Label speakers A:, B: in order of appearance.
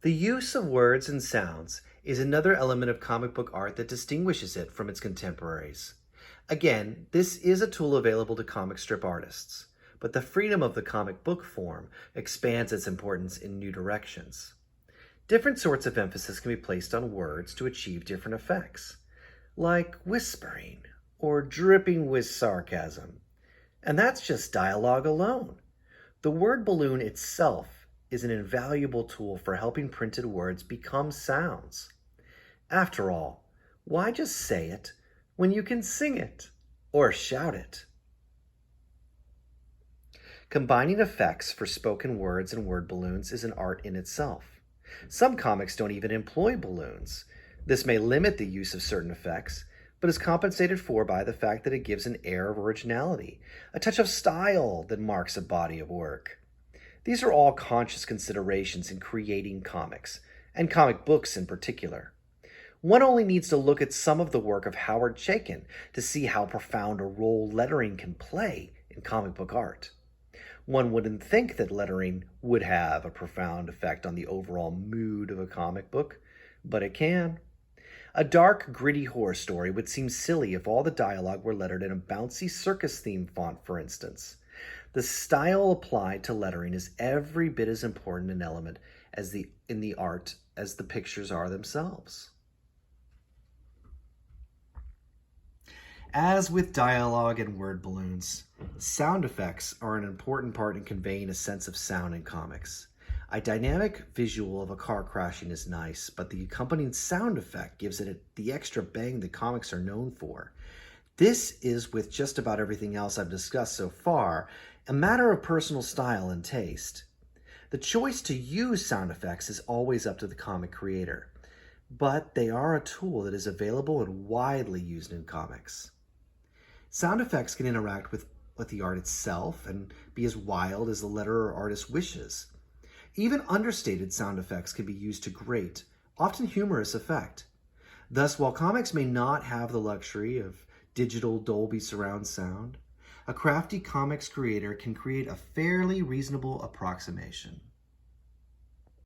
A: The use of words and sounds is another element of comic book art that distinguishes it from its contemporaries. Again, this is a tool available to comic strip artists, but the freedom of the comic book form expands its importance in new directions. Different sorts of emphasis can be placed on words to achieve different effects, like whispering or dripping with sarcasm. And that's just dialogue alone. The word balloon itself is an invaluable tool for helping printed words become sounds. After all, why just say it when you can sing it or shout it? Combining effects for spoken words and word balloons is an art in itself. Some comics don't even employ balloons. This may limit the use of certain effects, but is compensated for by the fact that it gives an air of originality, a touch of style that marks a body of work. These are all conscious considerations in creating comics, and comic books in particular. One only needs to look at some of the work of Howard Chaykin to see how profound a role lettering can play in comic book art. One wouldn't think that lettering would have a profound effect on the overall mood of a comic book, but it can. A dark, gritty horror story would seem silly if all the dialogue were lettered in a bouncy circus-themed font, for instance. The style applied to lettering is every bit as important an element in the art as the pictures are themselves. As with dialogue and word balloons, sound effects are an important part in conveying a sense of sound in comics. A dynamic visual of a car crashing is nice, but the accompanying sound effect gives it the extra bang that comics are known for. This is, with just about everything else I've discussed so far, a matter of personal style and taste. The choice to use sound effects is always up to the comic creator, but they are a tool that is available and widely used in comics. Sound effects can interact with the art itself and be as wild as the letterer or artist wishes. Even understated sound effects can be used to great, often humorous effect. Thus, while comics may not have the luxury of digital Dolby surround sound, a crafty comics creator can create a fairly reasonable approximation.